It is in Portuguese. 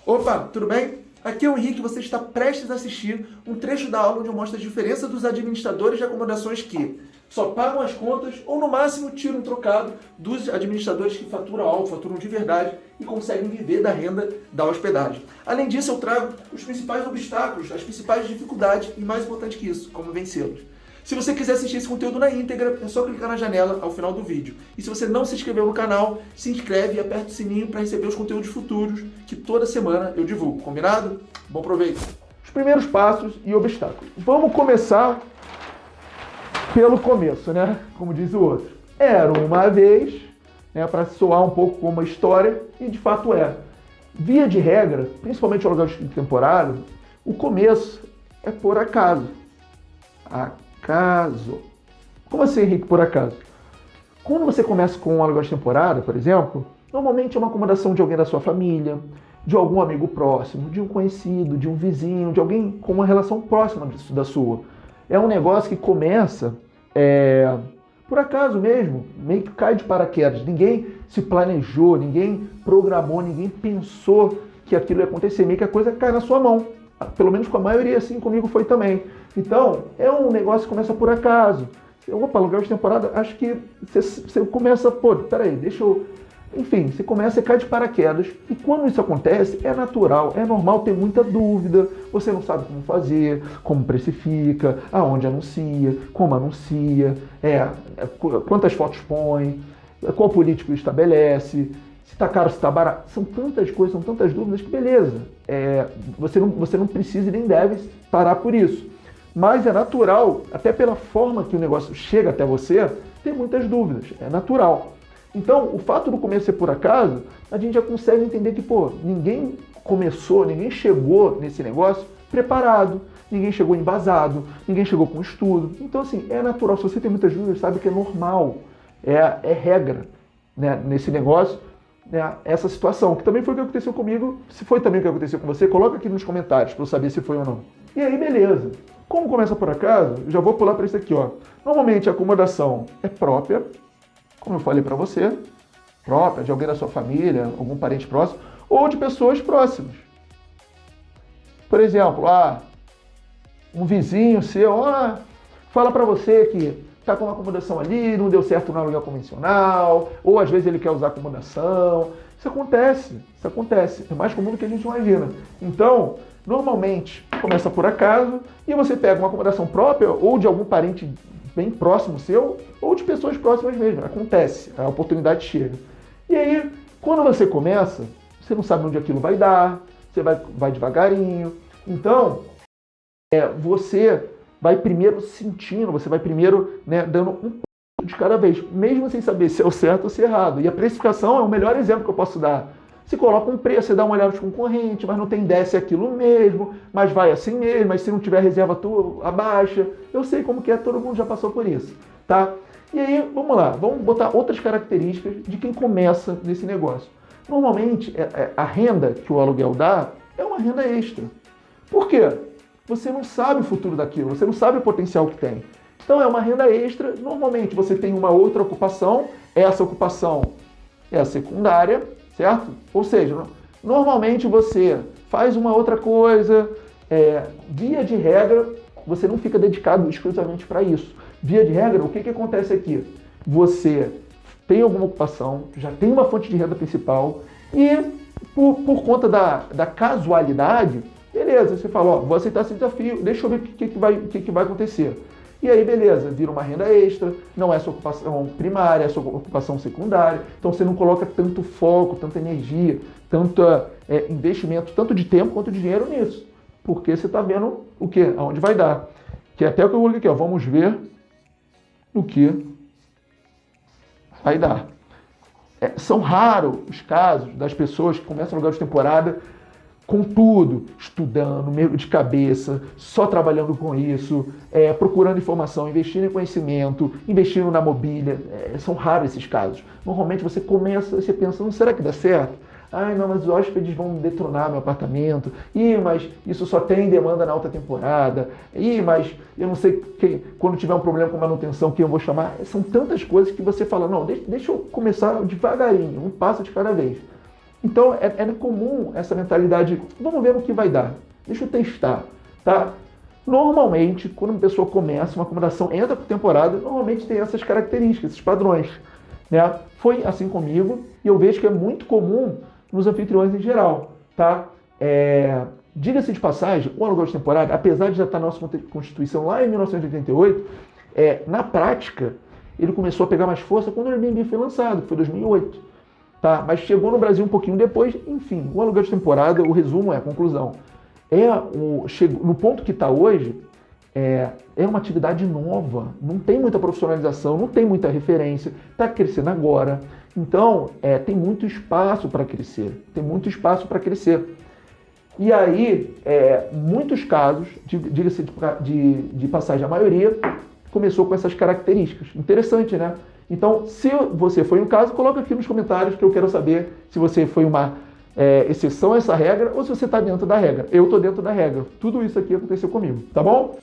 Opa, tudo bem? Aqui é o Henrique, você está prestes a assistir um trecho da aula onde eu mostro a diferença dos administradores de acomodações que só pagam as contas ou no máximo tiram um trocado dos administradores que faturam alto, faturam de verdade e conseguem viver da renda da hospedagem. Além disso, eu trago os principais obstáculos, as principais dificuldades e mais importante que isso, como vencê-los. Se você quiser assistir esse conteúdo na íntegra, é só clicar na janela ao final do vídeo. E se você não se inscreveu no canal, se inscreve e aperta o sininho para receber os conteúdos futuros que toda semana eu divulgo. Combinado? Bom proveito! Os primeiros passos e obstáculos. Vamos começar pelo começo, né? Como diz o outro. Era uma vez, né, para soar um pouco como uma história, e de fato é. Via de regra, principalmente o aluguel de temporada, o começo é por acaso. Acaso. Como assim, Henrique, por acaso? Quando você começa com um aluguel de temporada, por exemplo, normalmente é uma acomodação de alguém da sua família, de algum amigo próximo, de um conhecido, de um vizinho, de alguém com uma relação próxima da sua. É um negócio que começa por acaso mesmo, meio que cai de paraquedas. Ninguém se planejou, ninguém programou, ninguém pensou que aquilo ia acontecer. Meio que a coisa cai na sua mão. Pelo menos com a maioria, assim comigo foi também. Então, é um negócio que começa por acaso. Opa, aluguel de temporada, acho que você começa, peraí, deixa eu... Enfim, você começa, você cai de paraquedas. E quando isso acontece, é natural, é normal ter muita dúvida. Você não sabe como fazer, como precifica, aonde anuncia, como anuncia, quantas fotos põe, qual político estabelece, se está caro, se está barato. São tantas coisas, são tantas dúvidas que beleza. Você não precisa e nem deve parar por isso. Mas é natural, até pela forma que o negócio chega até você, ter muitas dúvidas. É natural. Então, o fato do começo ser por acaso, a gente já consegue entender que, ninguém começou, ninguém chegou nesse negócio preparado, ninguém chegou embasado, ninguém chegou com estudo. Então, assim, é natural. Se você tem muitas dúvidas, sabe que é normal, é regra, né, nesse negócio, né, essa situação, que também foi o que aconteceu comigo. Se foi também o que aconteceu com você, coloca aqui nos comentários para eu saber se foi ou não. E aí, beleza. Como começa por acaso, eu já vou pular para isso aqui, ó. Normalmente a acomodação é própria, como eu falei para você, própria, de alguém da sua família, algum parente próximo, ou de pessoas próximas. Por exemplo, um vizinho seu, fala para você que está com uma acomodação ali, não deu certo no aluguel convencional, ou às vezes ele quer usar acomodação. Isso acontece. É mais comum do que a gente imagina. Então, normalmente, começa por acaso, e você pega uma acomodação própria, ou de algum parente bem próximo seu, ou de pessoas próximas mesmo. Acontece, a oportunidade chega. E aí, quando você começa, você não sabe onde aquilo vai dar, você vai devagarinho. Então, você vai primeiro sentindo, você vai primeiro, né, dando um pouco de cada vez, mesmo sem saber se é o certo ou se é errado. E a precificação é o melhor exemplo que eu posso dar. Se coloca um preço, você dá uma olhada nos concorrentes, mas não tem ideia se é aquilo mesmo, mas vai assim mesmo, mas se não tiver reserva, tu abaixa. Eu sei como que é, todo mundo já passou por isso, tá? E aí, vamos lá, vamos botar outras características de quem começa nesse negócio. Normalmente, a renda que o aluguel dá é uma renda extra. Por quê? Você não sabe o futuro daquilo, você não sabe o potencial que tem. Então, é uma renda extra. Normalmente, você tem uma outra ocupação, essa ocupação é a secundária, certo? Ou seja, normalmente você faz uma outra coisa, via de regra, você não fica dedicado exclusivamente para isso. Via de regra, o que acontece aqui? Você tem alguma ocupação, já tem uma fonte de renda principal e por conta da casualidade, beleza, você fala, vou aceitar esse desafio, deixa eu ver o que vai acontecer. E aí, beleza, vira uma renda extra, não é sua ocupação primária, é sua ocupação secundária, então você não coloca tanto foco, tanta energia, tanto investimento, tanto de tempo quanto de dinheiro nisso, porque você está vendo o quê? Aonde vai dar. Que é até o que eu coloquei aqui, vamos ver o que vai dar. São raros os casos das pessoas que começam a alugar de temporada com tudo, estudando, meio de cabeça, só trabalhando com isso, procurando informação, investindo em conhecimento, investindo na mobília. São raros esses casos. Normalmente você começa, você pensa, será que dá certo? Não, mas os hóspedes vão detronar meu apartamento. Mas isso só tem demanda na alta temporada. Mas eu não sei quando tiver um problema com manutenção, quem eu vou chamar. São tantas coisas que você fala, não, deixa eu começar devagarinho, um passo de cada vez. Então é comum essa mentalidade, vamos ver no que vai dar, deixa eu testar, tá? Normalmente, quando uma pessoa começa, uma acomodação entra por temporada, normalmente tem essas características, esses padrões, né? Foi assim comigo e eu vejo que é muito comum nos anfitriões em geral, tá? Diga-se de passagem, o aluguel de temporada, apesar de já estar na nossa Constituição lá em 1988, na prática, ele começou a pegar mais força quando o Airbnb foi lançado, que foi 2008. Tá? Mas chegou no Brasil um pouquinho depois, enfim, o aluguel de temporada, o resumo a conclusão. No ponto que está hoje, é uma atividade nova, não tem muita profissionalização, não tem muita referência, está crescendo agora. Então, tem muito espaço para crescer, E aí, muitos casos, diga-se de passagem, a maioria começou com essas características. Interessante, né? Então, se você foi um caso, coloca aqui nos comentários que eu quero saber se você foi uma exceção a essa regra ou se você está dentro da regra. Eu estou dentro da regra. Tudo isso aqui aconteceu comigo, tá bom?